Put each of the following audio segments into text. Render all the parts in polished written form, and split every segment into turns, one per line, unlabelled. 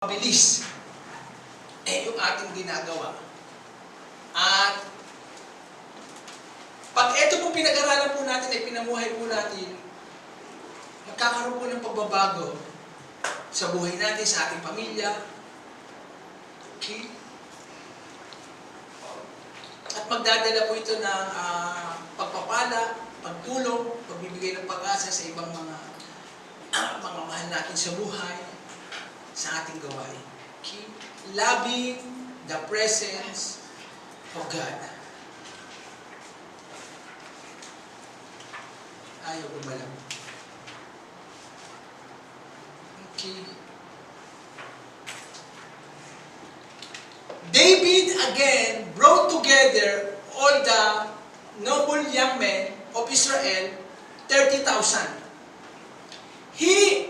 mabilis yung ating ginagawa. At pag ito pong pinag-aralan po natin ay pinamuhay po natin, magkakaroon po ng pagbabago sa buhay natin, sa ating pamilya. Okay? At magdadala po ito ng pagpapala, pagtulong, pagbibigay ng pag-asa sa ibang mga mahal natin sa buhay, sa ating gawain. Okay? Loving the presence of God. Ayaw gumalaw. Okay. David again brought together all the noble young men of Israel, 30,000. He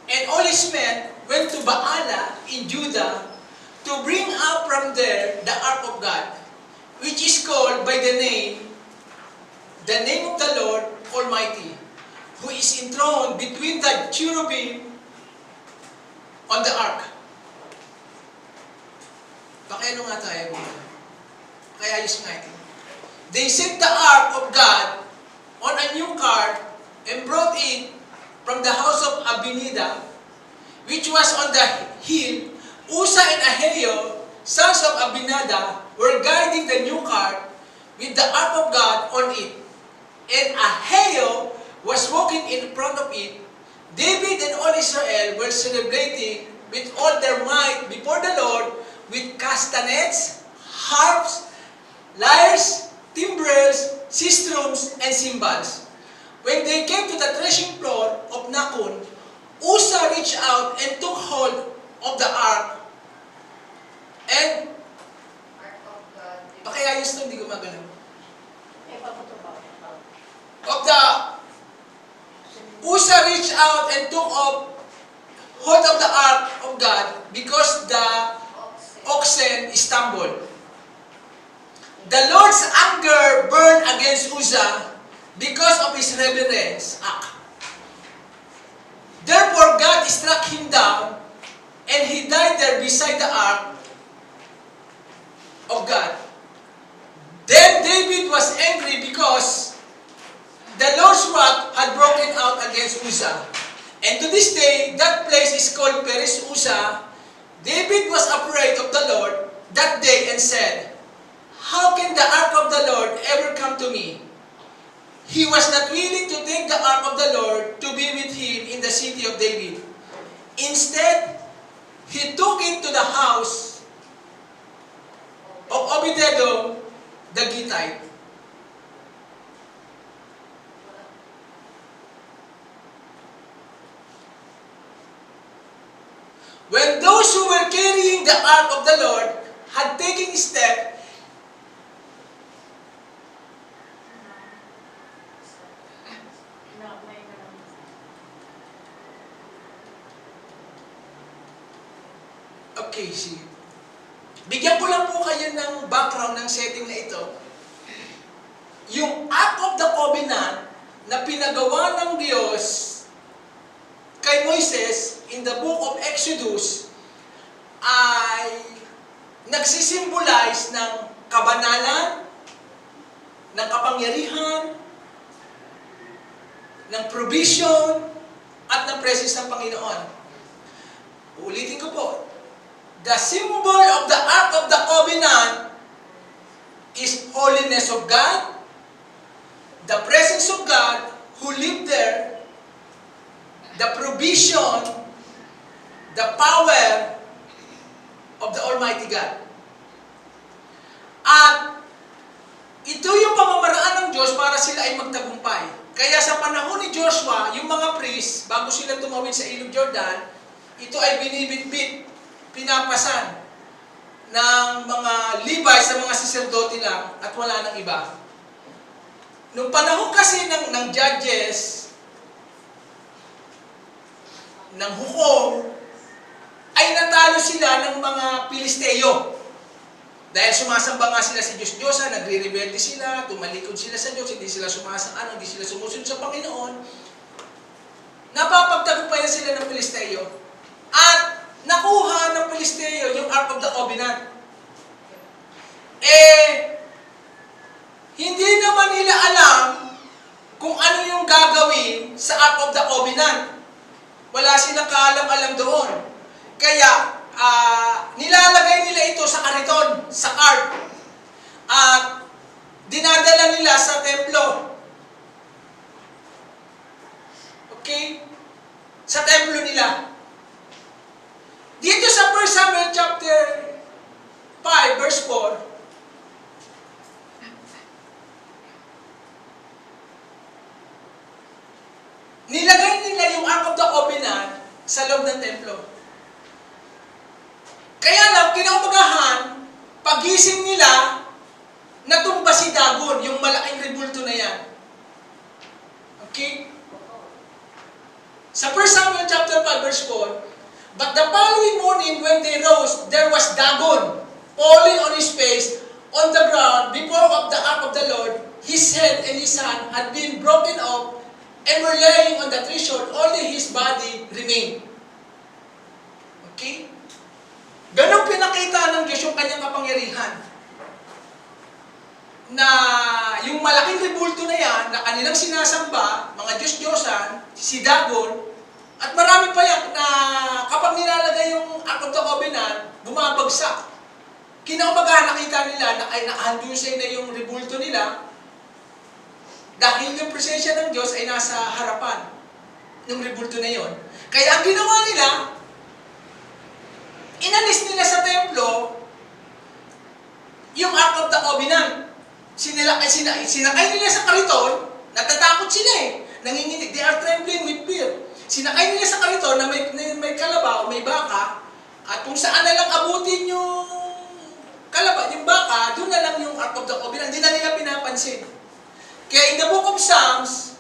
and all his men went to Baala in Judah to bring up from there the ark of God, which is called by the name of the Lord Almighty, who is enthroned between the cherubim on the ark. Pakiano nga tayo. Kaya ayos nga ito. They set the ark of God on a new cart and brought it from the house of Abinadab, which was on the hill. Uza and Ahio, sons of Abinadab, were guiding the new cart with the ark of God on it. And Ahio was walking in front of it. David and all Israel were celebrating with all their might before the Lord with castanets, harps, lyres, timbrels, sistrums, and cymbals. When they came to the threshing floor of Nakon, Uza reached out and took hold of the ark. And, pakiayos to, hindi gumagalaw. Uza reached out and took hold of the ark of God because the oxen stumbled. The Lord's anger burned against Uza because of his rebellious act. Therefore God struck him down, and he died there beside the ark of God. Then David was angry because the Lord's wrath had broken out against Uza. And to this day, that place is called Perez Uza. David was afraid of the Lord that day and said, "How can the ark of the Lord ever come to me?" He was not willing to take the ark of the Lord to be with him in the city of David. Instead, he took it to the house of Obed-Edom the Gittite. When those who were carrying the ark of the Lord had taken a step, okay, sige. Bigyan ko lang po kayo ng background ng setting na ito. Yung Ark of the Covenant na pinagawa ng Diyos kay Moises in the book of Exodus ay nagsisimbolize ng kabanalan, ng kapangyarihan, ng provision, at ng presence ng Panginoon. Uulitin ko po. The symbol of the Ark of the Covenant is holiness of God, the presence of God who lived there, the provision, the power of the Almighty God. At ito yung pamamaraan ng Diyos para sila ay magtagumpay. Kaya sa panahon ni Joshua, yung mga priests, bago sila tumawid sa Ilog Jordan, ito ay binibitbit, pinapasan ng mga Levi sa mga saserdote lang at wala nang iba. Noong panahon kasi ng judges, ng hukom, ay natalo sila ng mga Pilisteo. Dahil sumasamba nga sila sa Diyos-Diyosa, nagre-rebelde sila, tumalikod sila sa Diyos, hindi sila hindi sila sumusunod sa Panginoon. Napapagtagumpayan sila ng Pilisteo. At Covenant. Eh, hindi naman nila alam kung ano yung gagawin sa Ark of the Covenant. Wala silang kaalam-alam doon. Kaya, nilalagay nila ito sa kariton, sa Ark. At dinadala nila sa templo. Okay? Sa templo nila. Dito sa 1 Samuel chapter 5, verse 4, nilagay nila yung Ark of the Covenant sa loob ng templo. Kaya lang, kinaumagahan, pagising nila, natumba si Dagon, yung malaking rebulto na yan. Okay? Sa 1 Samuel chapter 5, verse 4, but the following morning when they rose, there was Dagon falling on his face on the ground before of the ark of the Lord. His head and his hand had been broken off and were laying on the threshold. Only his body remained. Okay? Ganun pinakita ng Diyos yung kanyang kapangyarihan. Na yung malaking rebulto na yan, na kanilang sinasamba, mga Diyos-Diyosan, si Dagon, at marami pa yan na kapag nilalagay yung Ark of the Covenant, bumabagsak. Kinaumagahan nakita nila na ay nakahandusay na yung rebulto nila dahil yung presensya ng Diyos ay nasa harapan ng rebulto na yon. Kaya ang ginawa nila, inalis nila sa templo yung Ark of the Covenant. Sinakay nila sa kariton, natatakot sila eh. Nanginginig, they are trembling with fear. Sinakay nila sa kariton na may kalabaw, may baka, at kung saan na lang abutin yung kalabaw, yung baka, doon na lang yung Ark of the Covenant. Hindi na nila pinapansin. Kaya in the book of Psalms,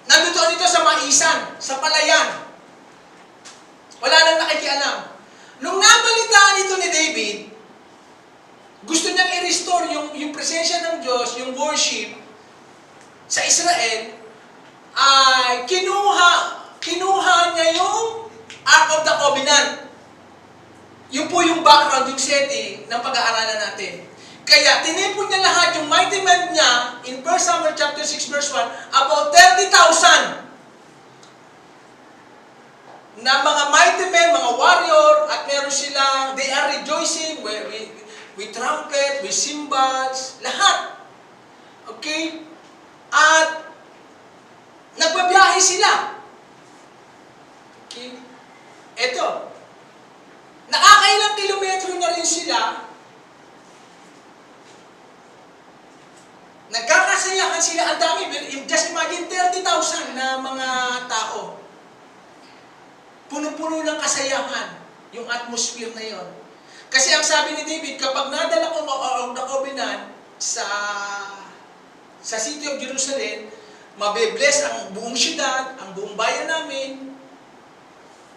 nandoon ito sa maisan, sa palayan. Wala nang nakikialam. Nung nabalitaan ito ni David, gusto niyang i-restore yung presensya ng Diyos, yung worship, sa Israel, ay kinuha niya yung Ark of the Covenant. Yun po yung background, yung setting ng pag-aaralan natin. Kaya tinipon niya lahat yung mighty men niya in 1 Samuel chapter 6 verse 1, about 30,000 na mga mighty men, mga warrior, at meron silang, they are rejoicing with trumpet, with cymbals, lahat. Okay? At nagbabiyahe sila. Okay? Eto. Nakakailang kilometro na rin sila. Nagkakasayahan sila. Ang dami. Just imagine 30,000 na mga tao. Puno-puno ng kasayahan yung atmosphere na yon. Kasi ang sabi ni David, kapag nadala ko ang Covenant sa city of Jerusalem, mabe-bless ang buong syudad, ang buong bayan namin,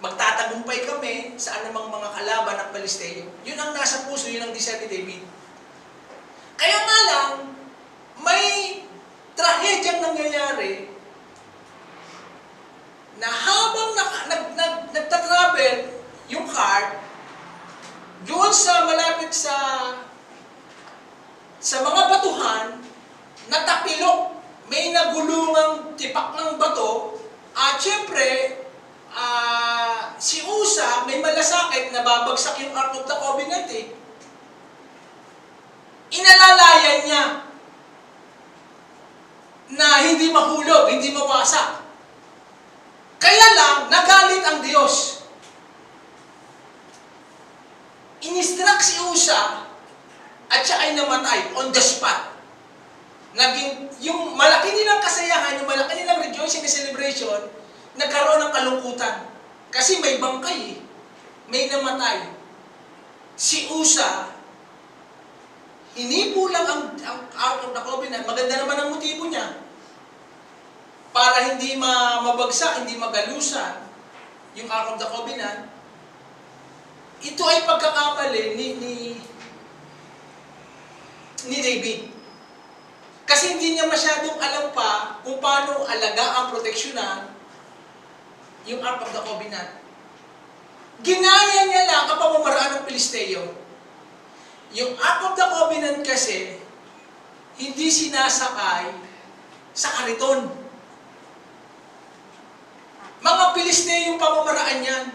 magtatagumpay kami sa anumang mga kalaban ng Palestine. Yun ang nasa puso, yun ang desire ni David. Kaya nga lang, may trahedyang nangyayari na habang nagtatravel yung cart, doon sa malapit sa mga batuhan, natapilok, may nagulungang tipak ng bato, at syempre, si Usa, may malasakit na babagsak yung Ark of the Covenant eh. Inalalayan niya na hindi mahulog, hindi mawasak. Kaya lang, nagalit ang Diyos. Inistruct si Usa at siya ay namatay on the spot. Naging, yung malaki nilang kasayahan, yung malaki nilang rejoicing na celebration, nagkaroon ng kalungkutan. Kasi may bangkay eh. May namatay. Si Usa, hinipo lang ang Ark of the Covenant. Maganda naman ang motibo niya. Para hindi mabagsak, hindi magalusan yung Ark of the Covenant. Ito ay pagkakamali ni David. Kasi hindi niya masyadong alam pa kung paano alagaan, proteksyonan yung Ark of the Covenant. Ginaya niya lang ang pamamaraan ng Pilisteo. Yung Ark of the Covenant kasi, hindi sinasakay sa kariton. Mga Pilisteo yung pamamaraan yan.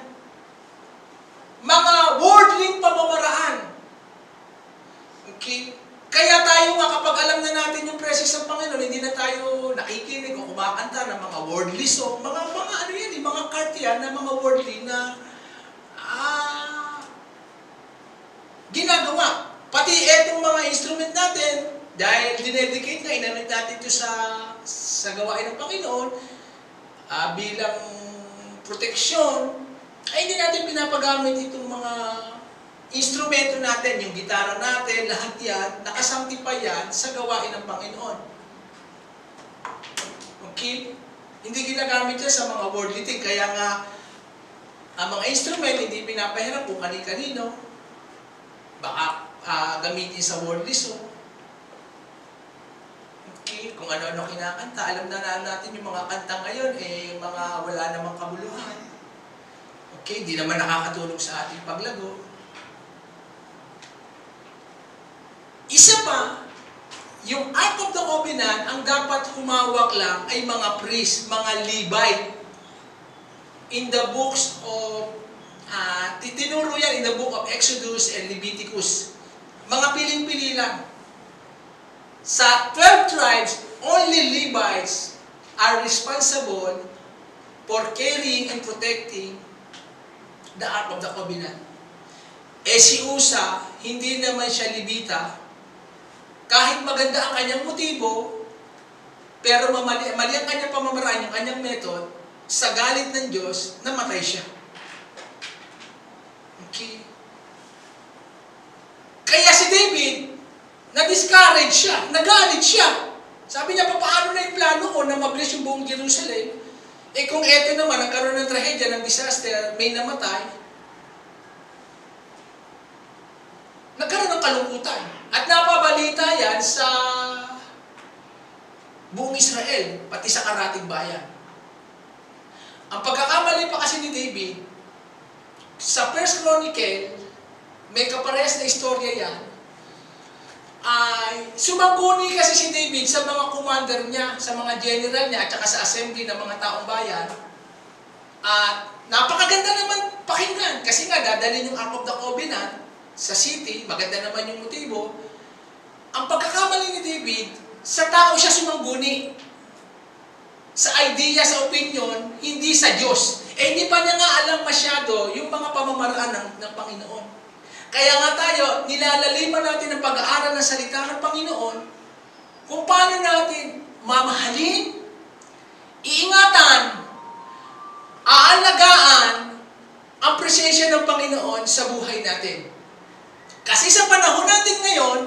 Mga worldling pamamaraan. Okay? Kaya tayo nga, kapag alam na natin yung presence ng Panginoon, hindi na tayo nakikinig o kumakanta ng mga worldly song, mga ano yan, mga kart yan, na mga worldly na ginagawa. Pati etong mga instrument natin, dahil dinedicate na, inanag natin ito sa gawain ng Panginoon, bilang proteksyon, ay hindi natin pinapagamit itong mga instrumento natin, yung gitara natin, lahat yan, nakasanctify yan sa gawain ng Panginoon. Okay? Hindi ginagamit yan sa mga worldly thing. Kaya nga, ang mga instrument, hindi pinapahiram kung kani-kanino. Baka gamitin sa worldly song. Okay? Kung ano-ano kinakanta. Alam na natin yung mga kanta ngayon, yung mga wala namang kabuluhan. Okay? Hindi naman nakakatulong sa ating paglago. Isa pa, yung Ark of the Covenant, ang dapat humawak lang ay mga priest, mga Levite. In the books of, tinuro yan in the book of Exodus and Leviticus. Mga piling-pili lang. Sa 12 tribes, only Levites are responsible for carrying and protecting the Ark of the Covenant. Si Usa, hindi naman siya Levita. Kahit maganda ang kanyang motibo, pero mali ang kanyang pamamaraan, yung kanyang method, sa galit ng Diyos, namatay siya. Okay? Kaya si David, na-discourage siya, nagalit siya. Sabi niya, paano na yung plano ko na mabless yung buong Jerusalem? Kung eto naman, nagkaroon ng trahedya, ng disaster, may namatay, nagkaroon ng kalungkutan. At napabalita yan sa buong Israel, pati sa karating bayan. Ang pagkakamali pa kasi ni David, sa First Chronicle, may kaparehas na istorya yan, ay sumangguni kasi si David sa mga commander niya, sa mga general niya, at saka sa assembly ng mga taong bayan. At napakaganda naman pakinggan, kasi nga dadalhin yung Ark of the Covenant sa city, maganda naman yung motibo. Ang pagkakamali ni David, sa tao siya sumangguni. Sa idea, sa opinion, hindi sa Diyos. Hindi pa niya nga alam masyado yung mga pamamaraan ng Panginoon. Kaya nga tayo, nilalaliman natin ang pag-aaral ng salita ng Panginoon kung paano natin mamahalin, iingatan, aalagaan ang presensya ng Panginoon sa buhay natin. Kasi sa panahon natin ngayon,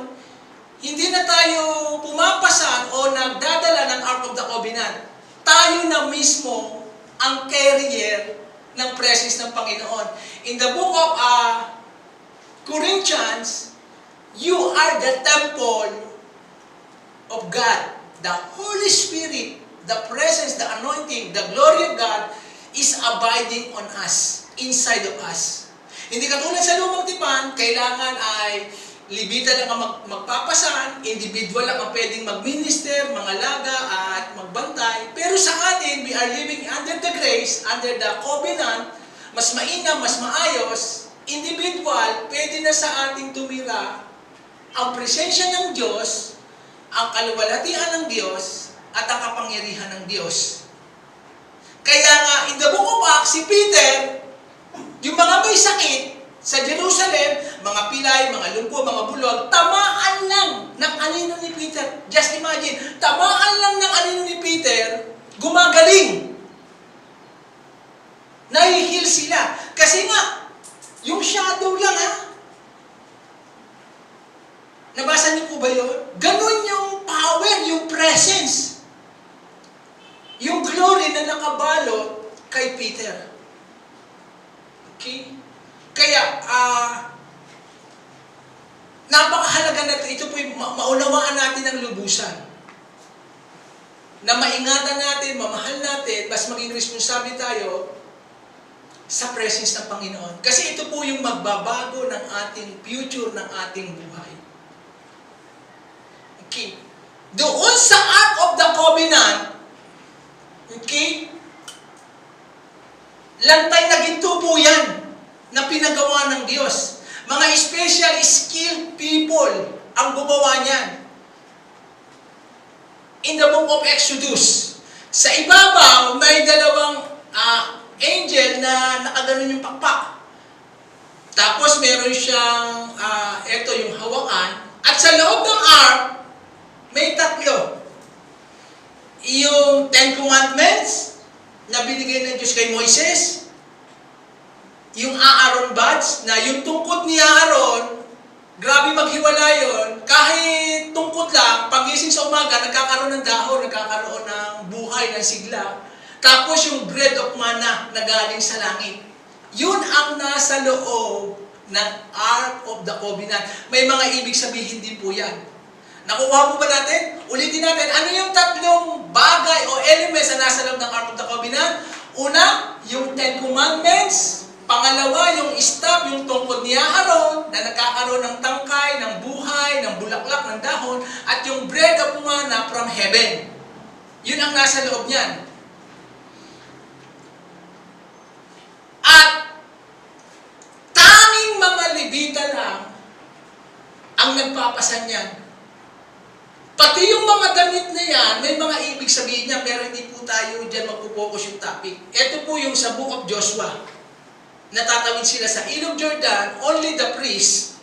hindi na tayo pumapasan o nagdadala ng Ark of the Covenant. Tayo na mismo ang carrier ng presence ng Panginoon. In the book of Corinthians, you are the temple of God. The Holy Spirit, the presence, the anointing, the glory of God is abiding on us, inside of us. Hindi katulad sa lumang tipan, kailangan ay Levita lang ang magpapasan, individual lang ang pwedeng mag-minister, mangalaga at magbantay. Pero sa atin, we are living under the grace, under the covenant, mas mainam, mas maayos, individual, pwede na sa ating tumira ang presensya ng Diyos, ang kaluwalhatian ng Diyos, at ang kapangyarihan ng Diyos. Kaya nga, in the book of Acts, si Peter, yung mga may sakit, sa Jerusalem, mga pilay, mga lumpo, mga bulog, tamaan lang ng anino ni Peter. Just imagine, tamaan lang ng anino ni Peter, gumagaling. Nahihil sila. Kasi nga, yung shadow lang Nabasa niyo po ba yun? Ganon yung power, yung presence. Yung glory na nakabalot kay Peter. Okay? Kaya, napakahalaga na ito po yung maunawaan natin ang lubusan. Na maingatan natin, mamahal natin, mas maging responsable tayo sa presence ng Panginoon. Kasi ito po yung magbabago ng ating future, ng ating buhay. Okay. Doon sa Ark of the Covenant, okay, lantay na ginto po yan na pinagawa ng Diyos. Mga special skilled people ang gumawa niyan. In the book of Exodus, sa ibabaw may dalawang angel na nakaganon yung pakpak. Tapos meron siyang, ito yung hawakan. At sa loob ng ark, may tatlo. Yung Ten Commandments na binigay ng Diyos kay Moises. Yung Aaron buds, na yung tungkod ni Aaron, grabe maghiwala yun. Kahit tungkod lang, pagising sa umaga, nagkakaroon ng dahon, nagkakaroon ng buhay, ng sigla. Tapos yung bread of manna na galing sa langit. Yun ang nasa loob ng Ark of the Covenant. May mga ibig sabihin din po yan. Nakuha mo ba natin? Ulitin natin. Ano yung tatlong bagay o elements na nasa loob ng Ark of the Covenant? Una, yung Ten Commandments. Pangalawa, yung staff, yung tungkod ni Aaron, na nagkakaroon ng tangkay, ng buhay, ng bulaklak, ng dahon, at yung bread of manna from heaven. Yun ang nasa loob niyan. At tanging mga Levita lang ang nagpapasan niyan. Pati yung mga damit na yan, may mga ibig sabihin niya, pero hindi po tayo dyan magpupokus yung topic. Ito po yung sa Book of Joshua. Natatawid sila sa Ilog Jordan, only the priest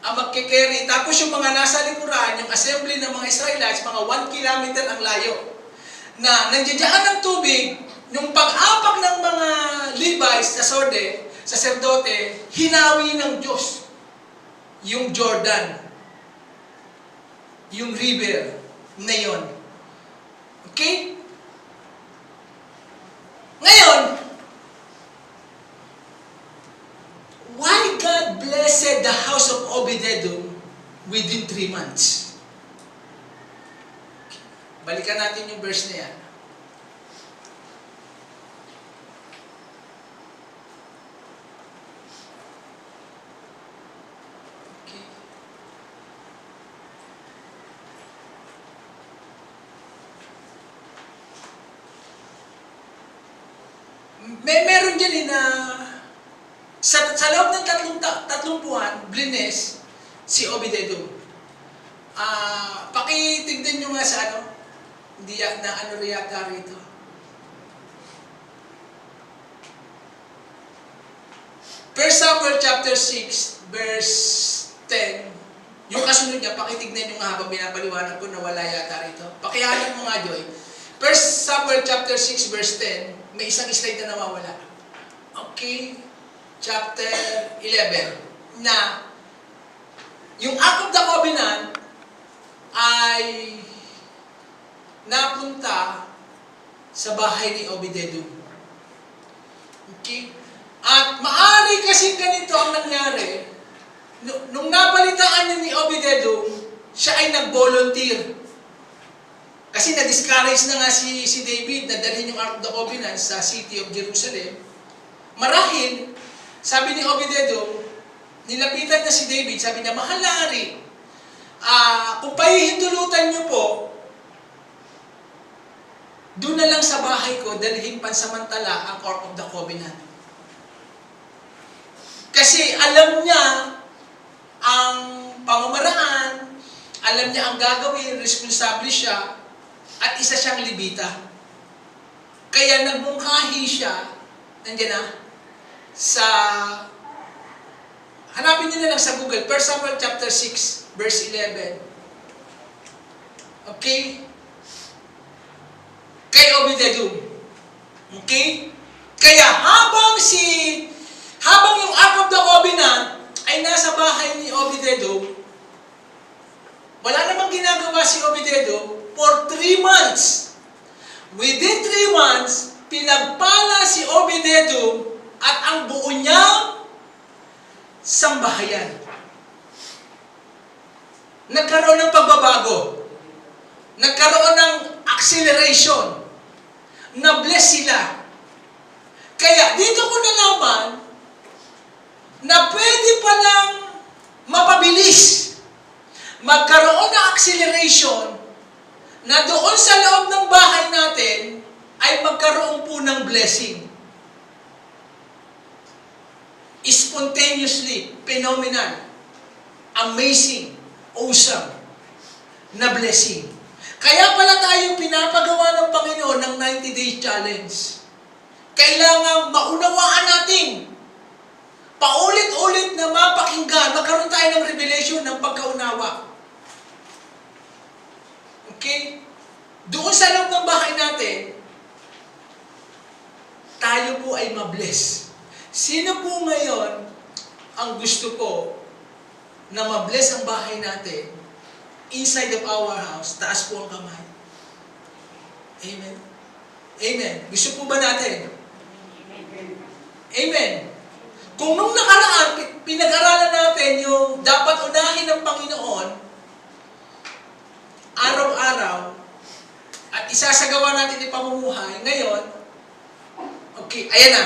ang magkikerry. Tapos yung mga nasa likuran, yung assembly ng mga Israelites, mga 1 kilometer ang layo. Na nandiyan ng tubig, yung pag-apak ng mga Levites, saserdote, hinawi ng Diyos yung Jordan. Yung river na yun. Okay? Ngayon, why God blessed the house of Obed-Edom within 3 months? Balikan natin yung verse na yan. Okay. Meron dyan na sa loob ng tatlong buwan, blines si Obed-Edom. Pakitignan nyo nga sa hindi na yata rito. First Samuel chapter 6, verse 10. Yung kasunod niya, pakitignan nyo nga habang binabaliwanag ko na wala yata rito. Pakihanap mo nga, Joy. First Samuel chapter 6, verse 10. May isang slide na nawawala. Okay. Chapter 11, na yung Ark of the Covenant ay napunta sa bahay ni Obed-Edom. Okay? At maari kasi ganito ang nangyari, nung nabalitaan niya ni Obed-Edom, siya ay nag-volunteer. Kasi na-discourage na nga si David na dalhin yung Ark of the Covenant sa city of Jerusalem. Marahil, sabi ni Obed-Edom, nilapitan na si David, sabi niya, mahal na hari, kung pahihintulutan niyo po, doon na lang sa bahay ko, dalhin pansamantala ang Ark of the Covenant. Kasi alam niya ang pamamaraan, alam niya ang gagawin, responsable siya, at isa siyang Levita. Kaya nagmungkahi siya, nandiyan na, hanapin niyo na lang sa Google, 1 Samuel chapter 6, verse 11. Okay? Kay Obed-Edom. Okay? Kaya habang yung Ark of the Covenant ay nasa bahay ni Obed-Edom, wala namang ginagawa si Obed-Edom for 3 months. Within 3 months, pinagpala si Obed-Edom at ang buo niyang sambahayan. Nagkaroon ng pagbabago. Nagkaroon ng acceleration. Na-bless sila. Kaya dito ko nalaman na pwede palang mapabilis, magkaroon ng acceleration na doon sa loob ng bahay natin ay magkaroon po ng blessing. Spontaneously, phenomenal, amazing, awesome na blessing. Kaya pala tayo pinapagawa ng Panginoon ng 90-day challenge. Kailangan maunawaan natin. Paulit-ulit na mapakinggan, magkaroon tayo ng revelation ng pagkaunawa. Okay? Doon sa loob ng bahay natin, tayo po ay mabless. Sino po ngayon ang gusto ko na mabless ang bahay natin inside of our house? Taas po ang kamay. Amen. Amen. Gusto po ba natin? Amen. Kung nung nakaraan, pinag-aralan natin yung dapat unahin ng Panginoon, araw-araw, at isasagawa natin yung pamumuhay, ngayon, okay, ayan na.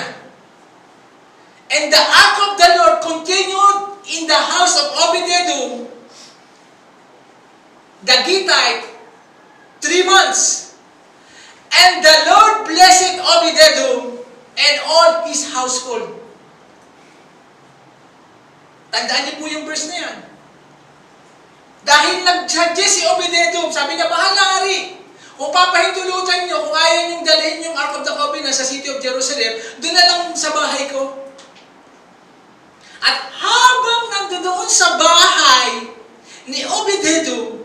And the ark of the Lord continued in the house of Obed-Edom, the Gittite, 3 months. And the Lord blessed Obed-Edom and all his household. Tandaan niyo po yung verse na yan. Dahil nag-suggest si Obed-Edom, sabi niya, bahala Ari. Kung papahintulutan niyo, kung ayaw niyong dalhin yung Ark of the Covenant sa city of Jerusalem, doon na lang sa bahay ko. At habang nandoon sa bahay ni Obed-Edom,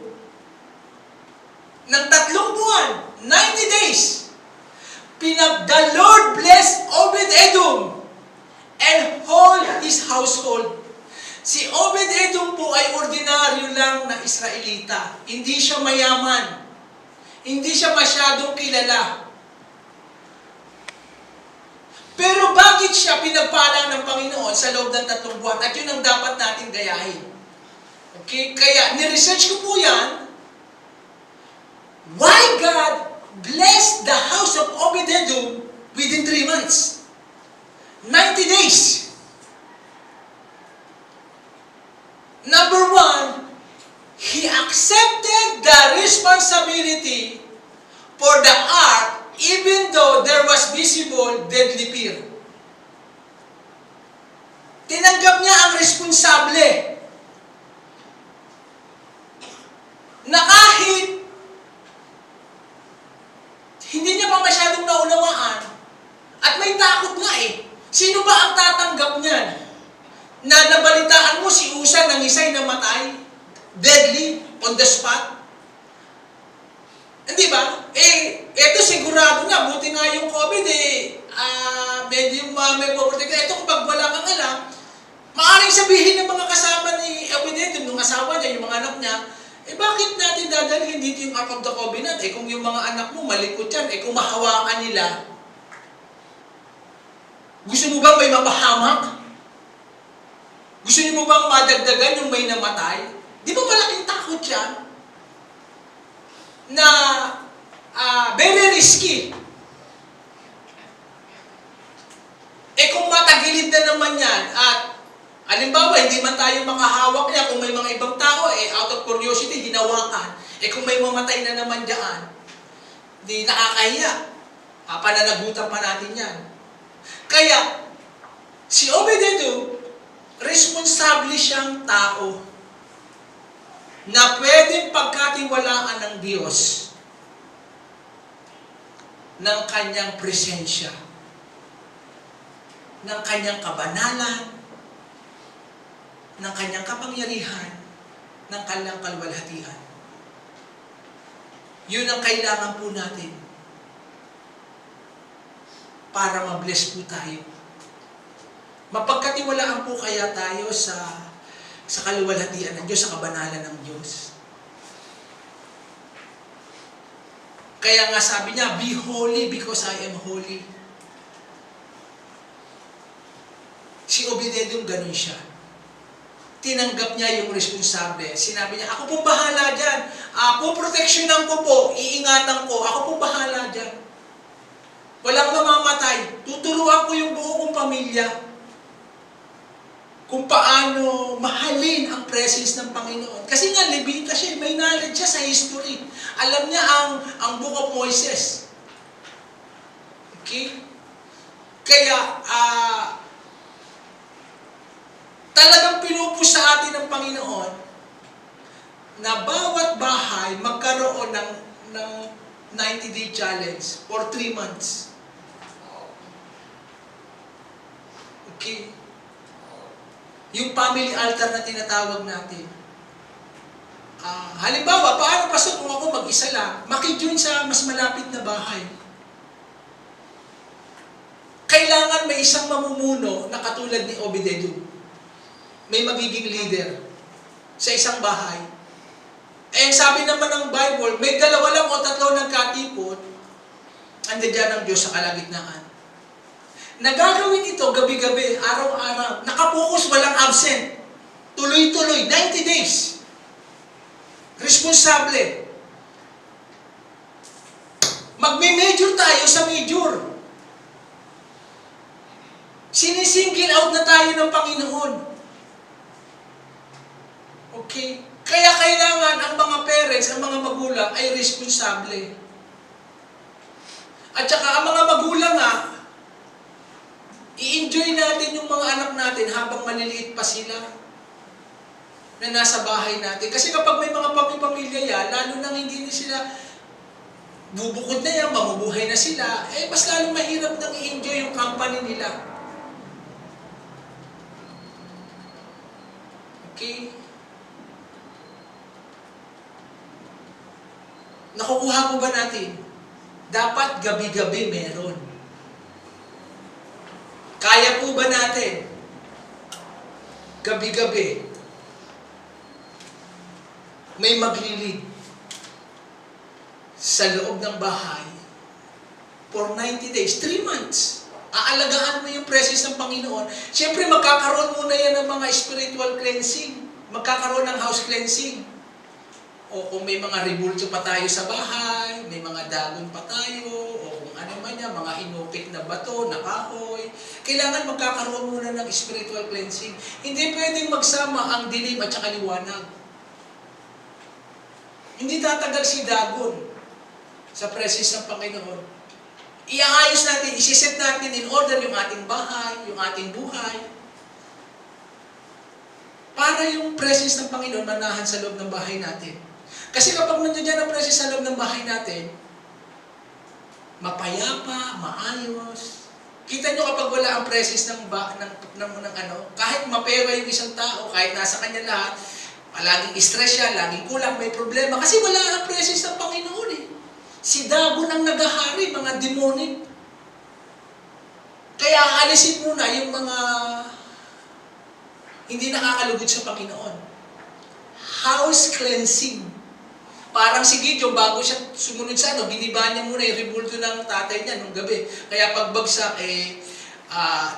ng 3 buwan, 90 days, the Lord blessed Obed-Edom and all his household. Si Obed-Edom po ay ordinaryo lang na Israelita. Hindi siya mayaman. Hindi siya masyadong kilala. Pero bakit siya pinagpala ng Panginoon sa loob ng 3 buwan? At yun ang dapat natin gayahin. Okay? Kaya, niresearch ko po yan. Why God blessed the house of Obed-Edom within 3 months? 90 days. Number 1, he accepted the responsibility for the ark even though there was visible deadly fear. Tinanggap niya ang responsable na kahit hindi niya pa masyadong naunawaan at may takot nga eh. Sino ba ang tatanggap niyan? Na nabalitaan mo si Usa ng isa'y namatay, deadly, on the spot. Hindi ba? Eto sigurado nga, buti nga yung COVID medyo may poprotek. Eto kapag wala kang alam, maaaring sabihin ng mga kasama ni Obed-Edom, ng asawa niya, yung mga anak niya, bakit natin dadalhin dito yung Ark of the Covenant? Kung yung mga anak mo malikot yan, kung mahawakan nila, gusto mo ba may mapahamak? Gusto niyo mo bang madagdagan yung may namatay? Di ba malaking takot yan? Na very risky. Kung matagilid na naman yan, at halimbawa, hindi man tayo makahawak niya, kung may mga ibang tao, out of curiosity, hinawakan. Kung may mamatay na naman dyan, di nakakahiya. Pananagutan pa natin yan. Kaya, si Obed-Edom, responsable siyang tao na pwedeng pagkatiwalaan ng Diyos ng kanyang presensya, ng kanyang kabanalan, ng kanyang kapangyarihan, ng kanyang kalwalhatian. Yun ang kailangan po natin para ma-bless po tayo. Mapagkatiwalaan po kaya tayo sa kaluwalhatian ng Diyos, sa kabanalan ng Diyos. Kaya nga sabi niya, be holy because I am holy. Si Obed-Edom ganun siya. Tinanggap niya yung responsable. Sinabi niya, ako pong bahala dyan. Puproteksyonan ko po, iingatan ko, ako pong bahala dyan. Walang mamamatay. Tuturuan ko yung buo kong pamilya kung paano mahalin ang presence ng Panginoon. Kasi nga, Levita siya, may knowledge siya sa history. Alam niya ang Book of Moses. Okay? Kaya, talagang pinupus sa atin ng Panginoon na bawat bahay magkaroon ng 90-day challenge for 3 months. Okay? Yung family altar na tinatawag natin. Halimbawa, paano pasok kung ako mag-isa lang, makijoin sa mas malapit na bahay. Kailangan may isang mamumuno na katulad ni Obed-Edom. May magiging leader sa isang bahay. Eh, sabi naman ng Bible, may 2 lang o 3 nagkatipon, andiyan ang Diyos sa kalagitnaan. Nagagawin ito gabi-gabi, araw-araw. Nakapokus, walang absent. Tuloy-tuloy, 90 days. Responsable. Magme-major tayo sa major. Sinisingle out na tayo ng Panginoon. Okay? Kaya kailangan ang mga parents, ang mga magulang ay responsable. At saka ang mga magulang nga, i-enjoy natin yung mga anak natin habang maliliit pa sila na nasa bahay natin. Kasi kapag may mga pamilya yan, lalo nang hindi na sila bubukod na yan, mamubuhay na sila, eh mas lalong mahirap nang i-enjoy yung company nila. Okay? Nakukuha po ba natin? Dapat gabi-gabi meron. Kaya po ba natin? Gabi-gabi may maglilid sa loob ng bahay for 90 days, 3 months. Aalagaan mo yung presence ng Panginoon. Siyempre, magkakaroon muna yan ng mga spiritual cleansing. Magkakaroon ng house cleansing. O kung may mga rebulto pa tayo sa bahay, may mga dagon pa tayo, o kung ano man yan, mga inukit na bato, na kahoy, kailangan magkakaroon muna ng spiritual cleansing. Hindi pwedeng magsama ang dilim at saka liwanag. Hindi tatagal si dagon sa presence ng Panginoon. Iaayos natin, isiset natin in order yung ating bahay, yung ating buhay, para yung presence ng Panginoon manahan sa loob ng bahay natin. Kasi kapag nandiyan ang presence sa loob ng bahay natin, mapayapa, maayos. Kita nyo kapag wala ang presence ng kahit mapera yung isang tao, kahit nasa kanya lahat, palaging stress siya, laging kulang, may problema. Kasi wala ang presence ng Panginoon eh. Si Dagon ang nagahari, mga demonic. Kaya alisin muna yung mga hindi nakakalugod sa Panginoon. House cleansing. Parang si Gideon, bago siya sumunod sa giniba niya muna yung rebulto ng tatay niya nung gabi. Kaya pagbagsak,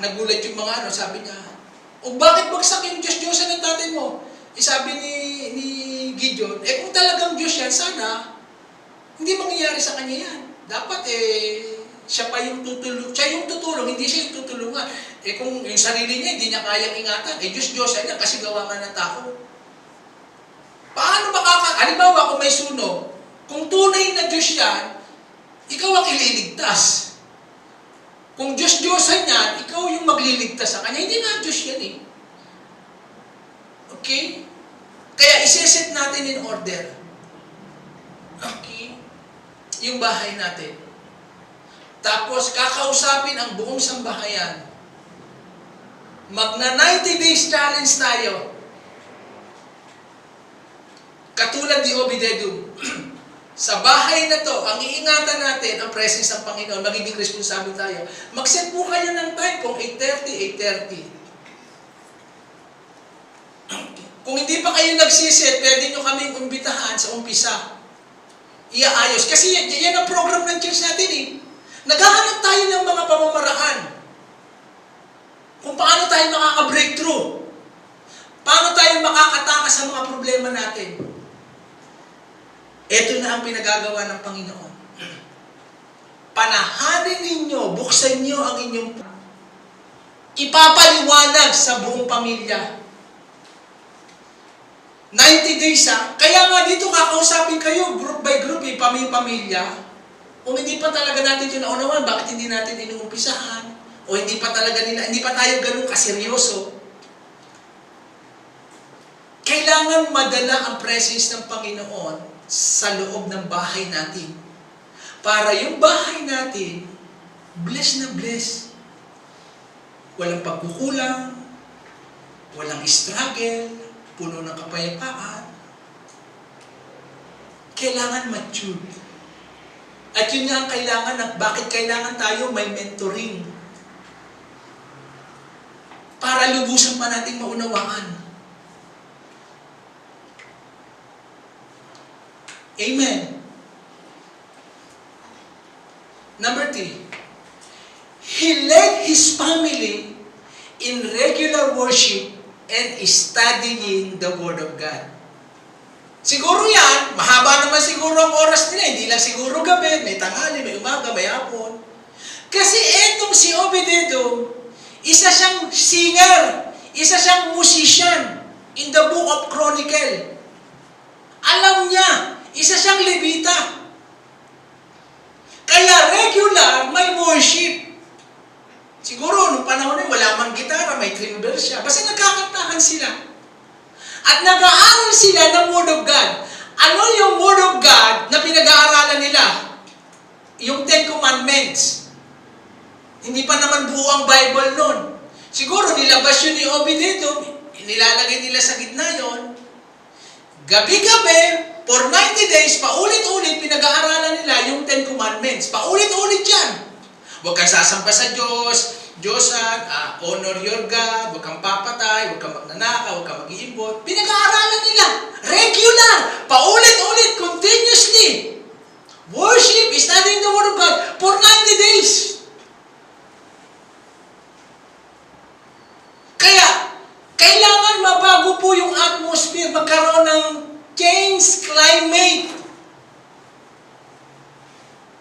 nagulat yung mga sabi niya, o bakit bagsak yung Diyos-Diyosan ng tatay mo? Sabi ni Gideon, kung talagang Diyos yan, sana, hindi mangyayari sa kanya yan. Dapat siya yung tutulong, hindi siya yung tutulungan. Kung yung sarili niya, hindi niya kayang ingatan, Diyos-Diyos yan kasi gawa nga ng tao. Paano halimbawa kung may sunog, kung tunay na Diyos yan, ikaw ang ililigtas. Kung Diyos-Diyosan yan, ikaw yung magliligtas sa kanya. Hindi nga Diyos yan eh. Okay? Kaya iseset natin in order. Okay? Yung bahay natin. Tapos kakausapin ang buong sambahayan. Magna 90 days challenge tayo. Katulad ni Obed-Edom, sa bahay na to, ang iingatan natin, ang presence ng Panginoon, magiging responsable tayo. Mag-set po kayo ng time kung 8:30. Kung hindi pa kayo nagsiset, pwede nyo kaming umbitahan sa umpisa. Iaayos. Kasi yan ang program ng church natin eh. Naghahanap tayo ng mga pamamaraan. Kung paano tayo makaka-breakthrough. Paano tayo makakatakas sa mga problema natin. Ito na ang pinagagawa ng Panginoon. panahanin ninyo, buksan nyo ang inyong ipapaliwanag sa buong pamilya. 90 days Kaya nga dito kakausapin kayo, group by group, pamilya. Kung hindi pa talaga natin ito naunawan, bakit hindi natin inuumpisahan? O hindi pa tayo ganun kaseryoso? Kailangan madala ang presence ng Panginoon sa loob ng bahay natin. Para yung bahay natin, bless na bless. Walang pagkukulang, walang struggle, puno ng kapayapaan. Kailangan mature. At yun nga ang kailangan, bakit kailangan tayo may mentoring? Para lubusan pa nating maunawaan. Amen. Number 3. He led his family in regular worship and studying the Word of God. Siguro yan, mahaba naman siguro ang oras nila, hindi lang siguro gabi, may tanghali, may umaga, may hapon. Kasi etong si Obed-Edom, isa siyang singer, isa siyang musician in the book of Chronicle. Alam niya, isa siyang Levita. Kaya regular, may worship. Siguro, nung panahon na wala mang gitara, may timbre siya. Basta nagkakantahan sila. At nag-aaral sila ng Word of God. Ano yung Word of God na pinag-aaralan nila? Yung Ten Commandments. Hindi pa naman buo ang Bible nun. Siguro, nilabas yun ni Obed-Edom, nilalagay nila sa gitna yun. Gabi-gabi, for 90 days, paulit-ulit, pinag-aaralan nila yung Ten Commandments. Paulit-ulit yan. Huwag kang sasampa sa Diyosan, honor your God, huwag kang papatay, huwag kang magnanakaw, huwag kang mag-iimpot. Pinag-aaralan nila. Regular. Paulit-ulit, continuously. Worship, studying the Word of God for 90 days. Kaya, kailangan mabago po yung atmosphere, magkaroon ng change climate.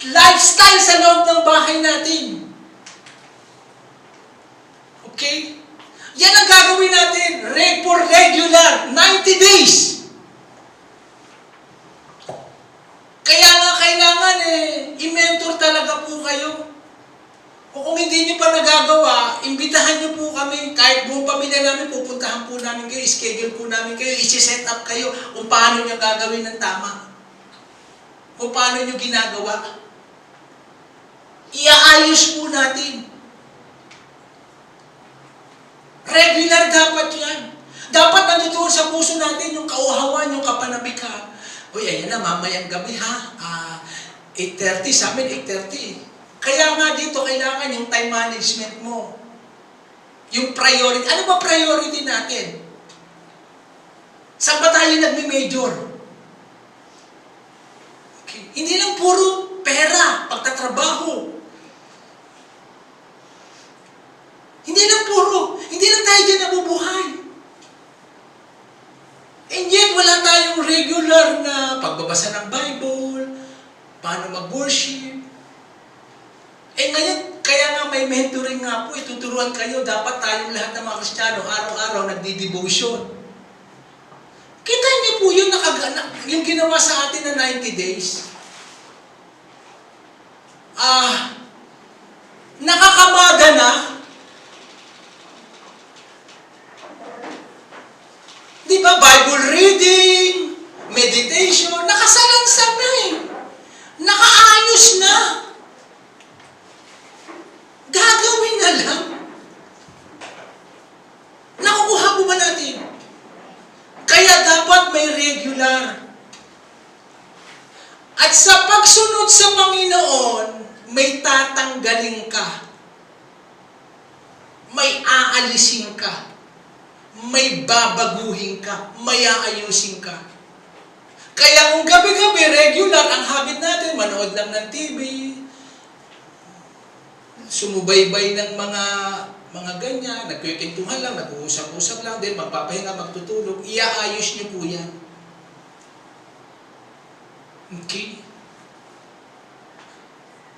Lifestyle sa loob ng bahay natin. Okay? Yan ang gagawin natin. For regular, 90 days. Kaya nga kailangan i-mentor talaga po kayo. O kung hindi nyo pa nagagawa, imbitahan nyo po kami. Kahit buong pamilya namin, pupuntahan po namin kayo, schedule po namin kayo, isi-set up kayo kung paano nyo gagawin ng tama. Kung paano nyo ginagawa. Iaayos po natin. Regular dapat yan. Dapat nandoon sa puso natin yung kauhawan, yung kapanabika. Uy, ayan na, mamayang gabi ha. 8:30, sa amin 8:30. Kaya nga dito, kailangan yung time management mo. Yung priority. Ano ba priority natin? Saan ba tayo nagme-major? Okay. Hindi lang puro pera, pagtatrabaho. Hindi lang tayo dyan nabubuhay. And yet, wala tayong regular na pagbabasa ng Bible, paano mag-worship. Ngayon, kaya nga may mentoring nga po, ituturuan kayo, dapat tayong lahat ng mga Kristiyano, araw-araw nagdi-devotion. Kita niyo po yun, yung ginawa sa atin na 90 days. Nakakamada na. Di ba? Bible reading, meditation, nakasalansam na nakaayos na. Gagawin na lang. Nakukuha po ba natin? Kaya dapat may regular. At sa pagsunod sa Panginoon, may tatanggalin ka. May aalisin ka. May babaguhin ka, may aayusin ka. Kaya kung gabi-gabi, regular, ang habit natin, manood lang ng TV, sumubaybay ng mga ganyan, nagkikwentuhan lang, nag-uusap-usap lang din, magpapahinga, magtutulog, iaayos niyo po yan. Okay?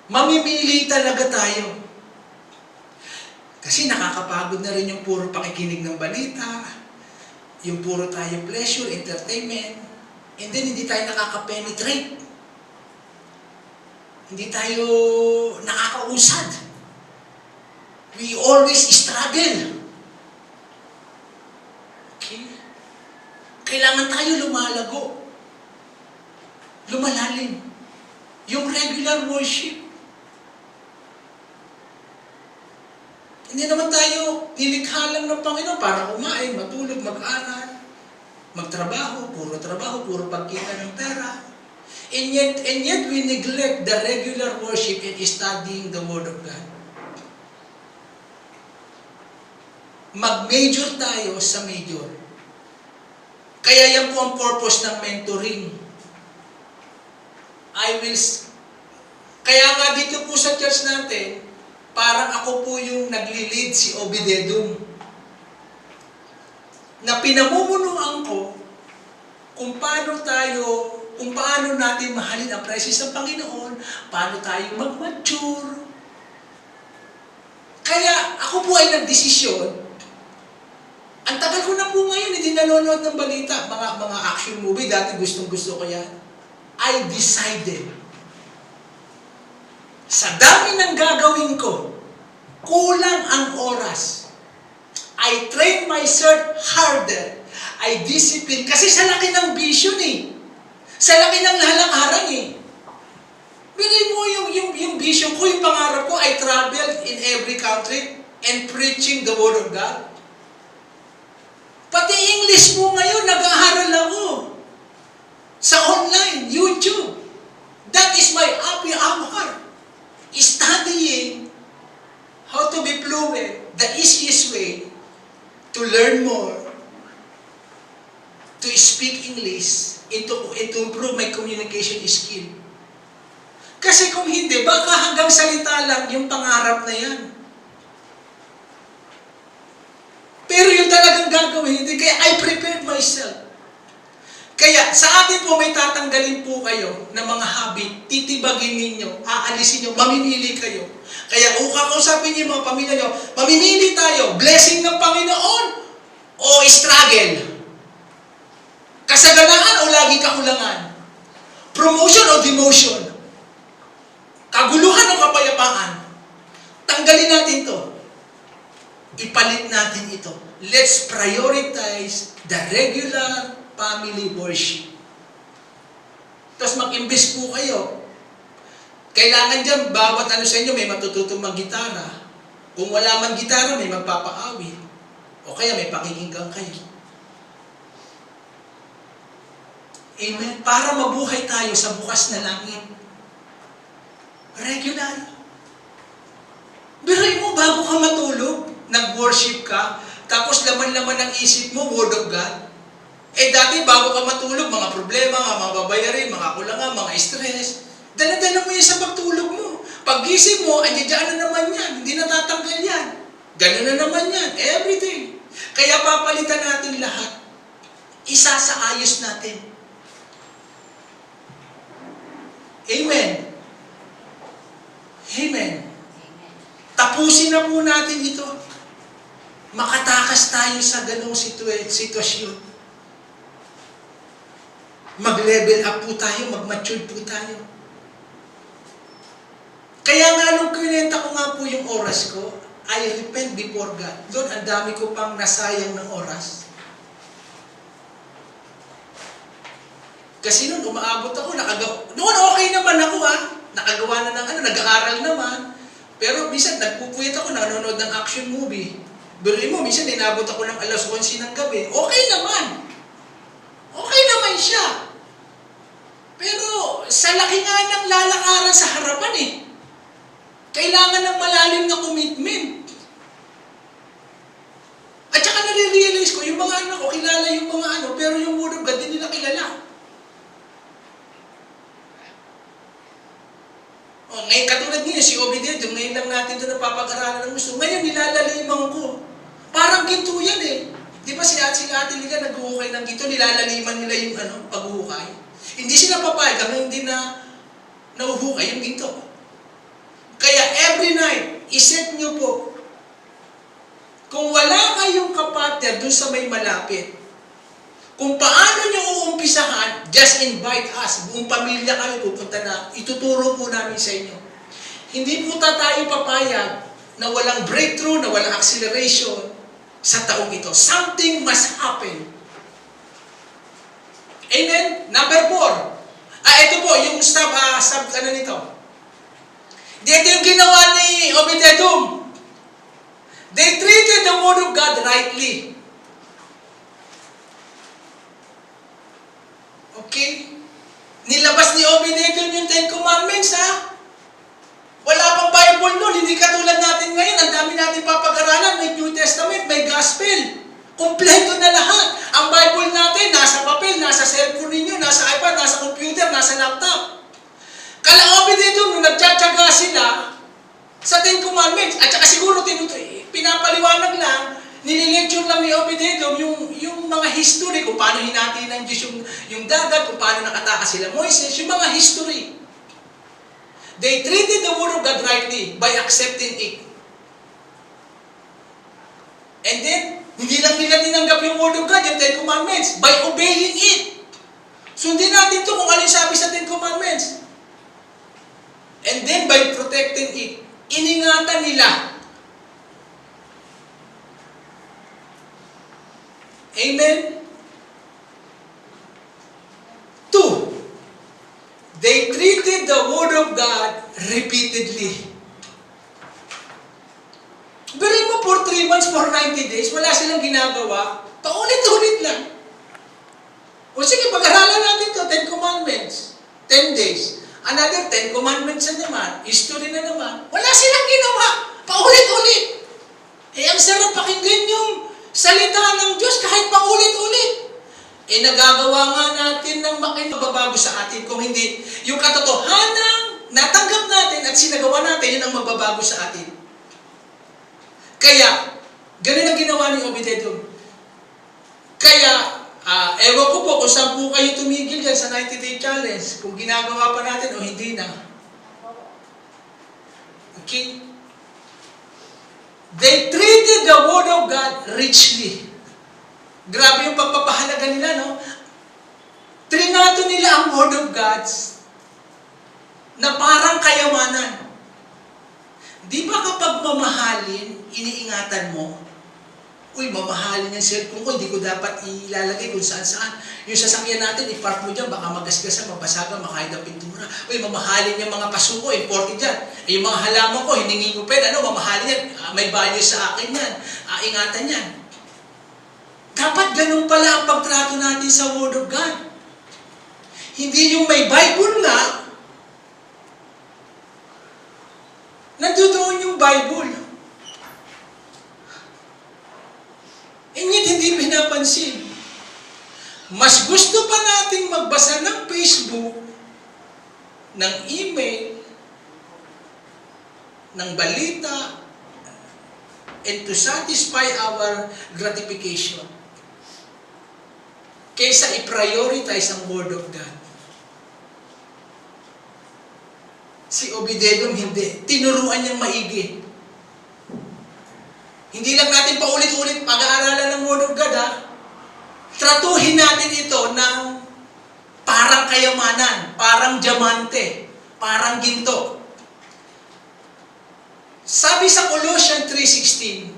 Mamimili talaga tayo. Kasi nakakapagod na rin yung puro pakikinig ng balita, yung puro tayo pleasure, entertainment, and then hindi tayo nakaka-penetrate. Hindi tayo nakakausad. We always struggle. Okay? Kailangan tayo lumalago. Lumalalim. Yung regular worship. Hindi naman tayo nilikha lang ng Panginoon para kumain, matulog, mag-aral, magtrabaho, puro pagkita ng pera. And yet we neglect the regular worship and studying the Word of God. Mag-major tayo sa major. Kaya yan po ang purpose ng mentoring. Kaya nga dito po sa church natin, parang ako po yung nagli-lead si Obededum. Na pinamumunuan ko kung paano natin mahalin ang presence ng Panginoon, paano tayo mag-mature. Kaya ako po ay nagdesisyon. Ang tagal ko na po ngayon, hindi nanonood ng balita, mga action movie, dati gustong-gusto ko yan. I decided, sa dami ng gagawin ko, kulang ang oras. I train myself harder. I discipline. Kasi sa laki ng vision eh. Sa laki ng lalakaran eh. Bilhin mo yung vision ko, yung pangarap ko, I traveled in every country and preaching the Word of God. Pati English mo ngayon, nag-aaral ako. Sa online, YouTube. That is my happy hour. Studying how to be fluent, the easiest way to learn more, to speak English, and to improve my communication skill. Kasi kung hindi, baka hanggang salita lang yung pangarap na yan. Pero yung talagang gagawin, hindi. Kaya I prepared myself. Kaya sa atin po may tatanggalin po kayo ng mga habit, titibagin ninyo, aalisin nyo, mamimili kayo. Kaya kung kakausapin niyo yung mga pamilya nyo, mamimili tayo, blessing ng Panginoon o struggle. Kasaganaan o lagi kakulangan. Promotion o demotion. Kaguluhan o kapayapaan. Tanggalin natin to. Ipalit natin ito. Let's prioritize the regular family worship. Tapos mag-imbes po kayo. Kailangan dyan, bawat ano sa inyo, may matututong mag-gitara. Kung wala man gitara, may magpapaawit. O kaya may pakikinggan kayo. Amen? Para mabuhay tayo sa bukas na langit. Regular. Biray mo, bago ka matulog, nag-worship ka, tapos laman-laman ng isip mo, Word of God. Dati, bago ka matulog, mga problema, mga babayarin, mga kulangan, mga stress, dala-dala mo yan sa pagtulog mo. Pag-gising mo, andyan na naman yan. Hindi natatanggal yan. Ganun na naman yan. Everything. Kaya papalitan natin lahat. Isa sa ayos natin. Amen. Amen. Tapusin na po natin ito. Makatakas tayo sa ganong sitwasyon. Mag-level up po tayo, mag-mature po tayo. Kaya nga nung kinenta ko nga po yung oras ko, I repent before God. Doon, ang dami ko pang nasayang ng oras. Kasi noon, umaabot ako, noon okay naman ako nakagawa na ng nag-aaral naman. Pero minsan, nagpupuyat ako, nanonood ng action movie. Biruin mo, minsan, inabot ako ng alas 11 ng gabi. Okay naman. Okay naman siya. Pero, sa laki nga ng lalakaran sa harapan kailangan ng malalim na commitment. At saka nare-realize ko, yung mga anak ko, kilala yung mga pero yung Word of God, di nila kilala. Ngayon, katulad niyo, si Obededum, ngayon lang natin ito napapag-aralan ng gusto. Ngayon, nilalaliman ko. Parang ginto yan Di ba si Ate Liga nag-uhukay ng ginto, nilalaliman nila yung pag-uhukay. Hindi sila papayag hanggang hindi na nauhukay yung ginto. Kaya every night, iset nyo po, kung wala kayong kapartner dun sa may malapit, kung paano nyo uumpisahan, just invite us. Buong pamilya kami pupunta na, ituturo po namin sa inyo. Hindi po tayo papayag na walang breakthrough, na walang acceleration sa taong ito. Something must happen. Amen? Number 4. Ito po, yung ano nito. Dito yung ginawa ni Obed-Edom. They treated the word of God rightly. Okay? Nilabas ni Obed-Edom yung 10 Commandments, ha? Wala pang Bible noon, hindi katulad natin ngayon. Ang dami natin papag-aralan, may New Testament, may Gospel. Kompleto na lahat. Ang Bible natin, nasa papel, nasa cellphone ninyo, nasa iPad, nasa computer, nasa laptop. Kala Obed-Edom, nung nagtsatsaga sila sa 10 Commandments, at saka siguro pinapaliwanag lang, nililecture lang ni Obed-Edom yung mga history, kung paano hinati ng Diyos yung dagat, kung paano nakatakas sila Moises, yung mga history. They treated the word of God rightly by accepting it. And then, hindi lang nila tinanggap yung word of God, yung 10 Commandments, by obeying it. Sundin natin ito kung ano yung sabi sa 10 Commandments. And then, by protecting it, iningatan nila. Amen? 2. They treated the word of God repeatedly. Pero mo for 3 months, for 90 days, wala silang ginagawa, paulit-ulit lang. O sige, pag-aralan natin ito, 10 Commandments, 10 days. Another 10 Commandments na naman, history na naman. Wala silang ginawa, paulit-ulit. Ang sarap pakinggan yung salita ng Diyos kahit paulit-ulit. Nagagawa nga natin ng magbabago sa atin. Kung hindi, yung katotohanan, natanggap natin at sinagawa natin, yun ang magbabago sa atin. Kaya, ganun ang ginawa ni Obed-Edom. Kaya, ewan ko po kung saan po kayo tumigil dyan sa 90-day challenge, kung ginagawa pa natin o hindi na. Okay? They treated the word of God richly. Grabe yung pagpapahalaga nila, no? Trinato nila ang word of God na parang kayamanan. Di ba kapag mamahalin, iniingatan mo, uy, mamahalin yung cellphone ko, hindi ko dapat ilalagay kung saan-saan. Yung sasakyan natin, i-park mo dyan, baka magasgasan, mabasagan, makahid ang pintura. Uy, mamahalin yung mga paso ko, important dyan. Yung mga halaman ko, hiningi ko pa, mamahalin yan, may value sa akin yan, ingatan yan. Dapat ganun pala ang pagtrato natin sa Word of God. Hindi yung may Bible nga, nandoon yung Bible. And yet, hindi pinapansin. Mas gusto pa nating magbasa ng Facebook, ng email, ng balita, and to satisfy our gratification, kaysa i-prioritize ang Word of God. Si Obed-Edom hindi. Tinuruan niyang maigi. Hindi lang natin paulit-ulit pag-aaralan ng Word of God, ha? Tratuhin natin ito ng parang kayamanan, parang diamante, parang ginto. Sabi sa Colossians 3:16,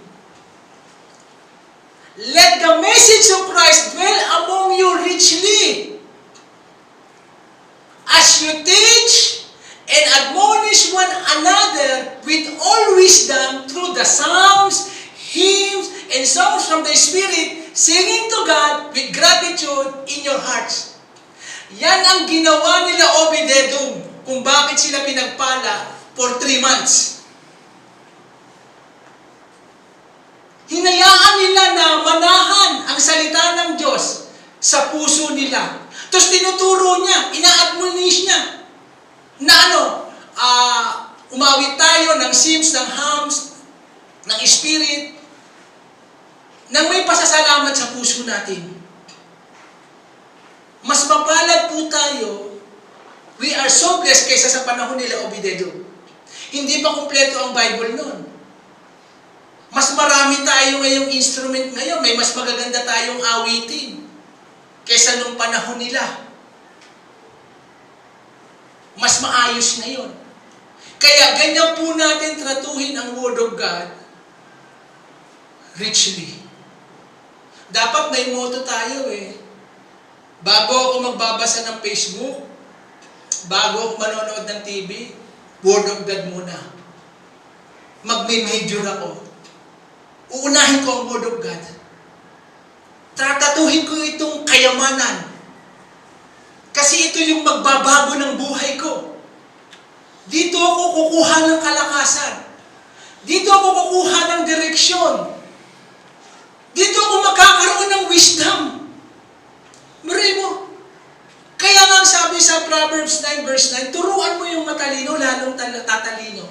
let the message of Christ dwell among you richly, as you teach and admonish one another with all wisdom through the psalms, hymns, and songs from the Spirit, singing to God with gratitude in your hearts. Yan ang ginawa nila Obed-Edom kung bakit sila pinagpala for 3 months. Hinayaan nila na manahan ang salita ng Diyos sa puso nila. Tapos tinuturo niya, ina-admonish niya, na umawit tayo ng hymns, ng hymns, ng Spirit, nang may pasasalamat sa puso natin. Mas mapalad po tayo, we are so blessed kaysa sa panahon nila Obed-Edom. Hindi pa kumpleto ang Bible nun. Mas marami tayo ngayong instrument ngayon. May mas magaganda tayong awitin kaysa nung panahon nila. Mas maayos ngayon. Kaya ganyan po natin tratuhin ang Word of God richly. Dapat may motto tayo eh. Bago ako magbabasa ng Facebook, bago ako manonood ng TV, Word of God muna. Magme-major ako. Uunahin ko ang Word of God. Tratatuhin ko itong kayamanan. Kasi ito yung magbabago ng buhay ko. Dito ako kukuha ng kalakasan. Dito ako kukuha ng direksyon. Dito ako magkakaroon ng wisdom. Maray mo. Kaya nga sabi sa Proverbs 9 verse 9, turuan mo yung matalino, lalong tatalino.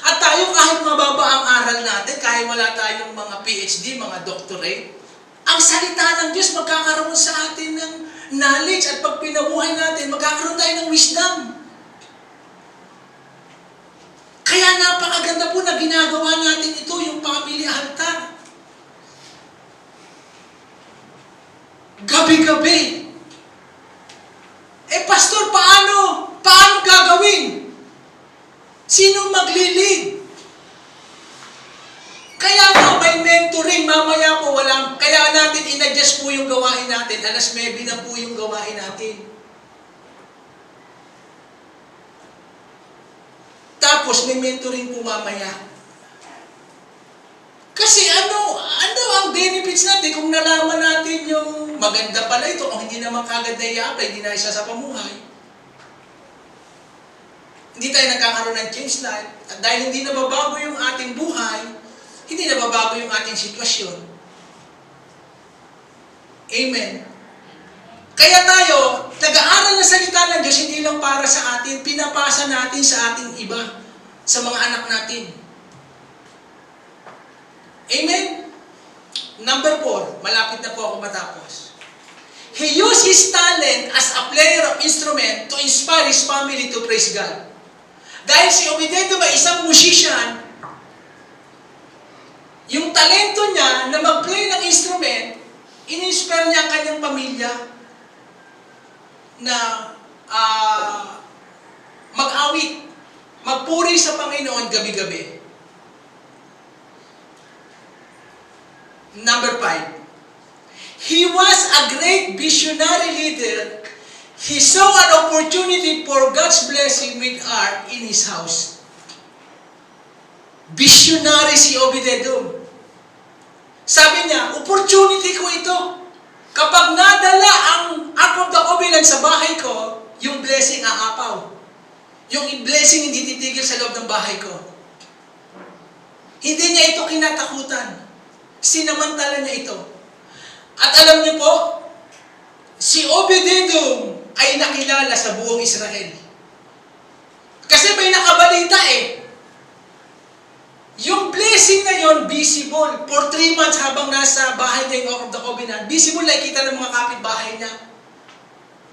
At tayo kahit mababa ang aral natin, kahit wala tayong mga PhD, mga doctorate, ang salita ng Diyos magkakaroon sa atin ng knowledge at pag pinabuhay natin, magkakaroon tayo ng wisdom. Kaya napakaganda po na ginagawa natin ito, yung family altar. Gabi-gabi. Pastor, paano? Paano gagawin? Sino maglilid? Kaya nga may mentoring, mamaya po walang, kaya natin in-adjust po yung gawain natin, alas 9 na po yung gawain natin. Tapos may mentoring po mamaya. Kasi ano ang benefits natin kung nalaman natin yung maganda pala ito, kung hindi naman kagad na i-apply, hindi na isa sa pamuhay. Hindi tayo nagkakaroon ng change life. At dahil hindi nababago yung ating buhay, hindi nababago yung ating sitwasyon. Amen. Kaya tayo, nag-aaral ng salita ng Diyos, hindi lang para sa atin, pinapasa natin sa ating iba, sa mga anak natin. Amen? Number 4, malapit na po ako matapos. He used his talent as a player of instrument to inspire his family to praise God. Dahil si Obed-Edom ay isang musician, yung talento niya na mag-play ng instrument, in-inspire niya ang kanyang pamilya na mag-awit, magpuri sa Panginoon gabi-gabi. Number 5. He was a great visionary leader. He saw an opportunity for God's blessing with art in his house. Visionary si Obed-Edom. Sabi niya, opportunity ko ito. Kapag nadala ang Ark of the Covenant sa bahay ko, yung blessing aapaw. Yung blessing hindi titigil sa loob ng bahay ko. Hindi niya ito kinatakutan. Sinamantala niya ito. At alam niyo po, si Obed-Edom ay nakilala sa buong Israel. Kasi may nakabalita eh. Yung blessing na yon visible. For 3 months habang nasa bahay niya yung Ark of the Covenant, visible na ikita ng mga kapitbahay niya.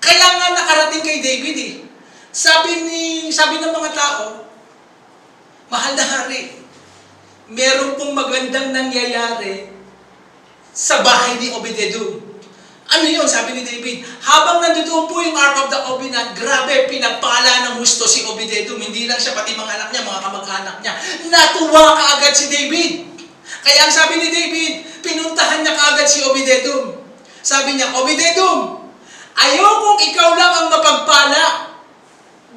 Kaya nga nakarating kay David eh. Sabi ng mga tao, mahal na hari, meron pong magandang nangyayari sa bahay ni Obed-Edom. Ano yun? Sabi ni David, habang nandoon po yung Ark of the Covenant, grabe, pinagpala ng husto si Obed-Edom. Hindi lang siya, pati mga anak niya, mga kamag-anak niya. Natuwa kaagad si David. Kaya ang sabi ni David, pinuntahan niya kaagad si Obed-Edom. Sabi niya, Obed-Edom, ayokong ikaw lang ang mapagpala.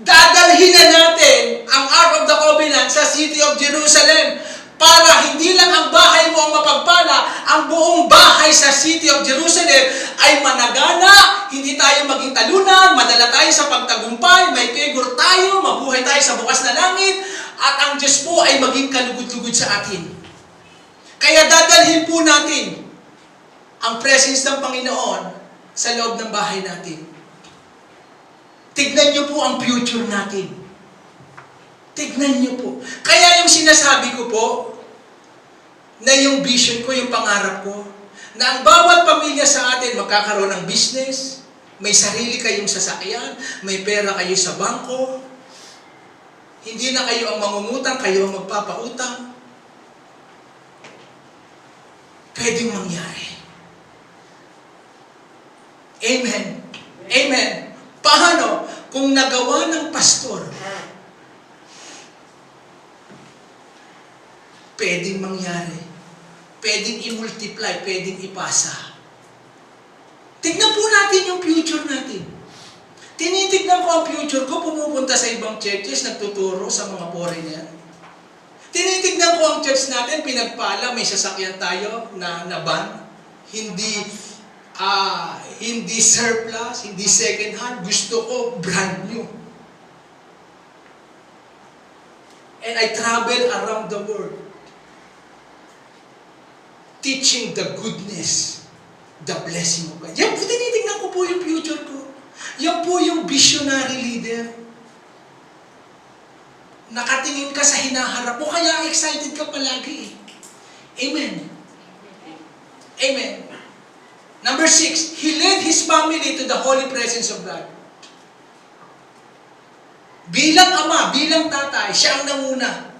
Dadalhin na natin ang Ark of the Covenant sa city of Jerusalem para hindi lang ang bahay mo ang mapagpala, ang buong bahay sa city of Jerusalem ay managana, hindi tayo maging talunan, madala tayo sa pagtagumpay, may favor tayo, mabuhay tayo sa bukas na langit, at ang Diyos po ay maging kalugod-lugod sa atin. Kaya dadalhin po natin ang presence ng Panginoon sa loob ng bahay natin. Tignan niyo po ang future natin. Tignan niyo po. Kaya yung sinasabi ko po, na yung vision ko, yung pangarap ko, na ang bawat pamilya sa atin magkakaroon ng business, may sarili kayong sasakyan, may pera kayo sa bangko, Hindi na kayo ang mangungutang, kayo ang magpapautang. Pwedeng mangyari. Amen. Amen. Paano? Kung nagawa ng pastor, pwedeng mangyari. Pwedeng i-multiply, pwedeng ipasa. Tignan po natin yung future natin. Tinitignan ko ang future ko, pumupunta sa ibang churches, nagtuturo sa mga foreigner. Tinitignan ko ang church natin, pinagpala, may sasakyan tayo na van. Hindi surplus, hindi second hand. Gusto ko brand new. And I travel around the world teaching the goodness, the blessing of God. Yan po, tinitignan ko po yung future ko. Yan po yung visionary leader. Nakatingin ka sa hinaharap mo, kaya excited ka palagi. Amen. Amen. Number 6, he led his family to the holy presence of God. Bilang ama, bilang tatay, siya ang nanguna.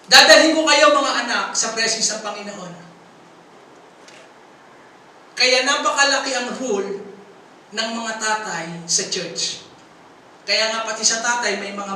Dadalhin ko kayo mga anak sa presence ng Panginoon. Kaya napakalaki ang role ng mga tatay sa church. Kaya nga pati sa tatay may mga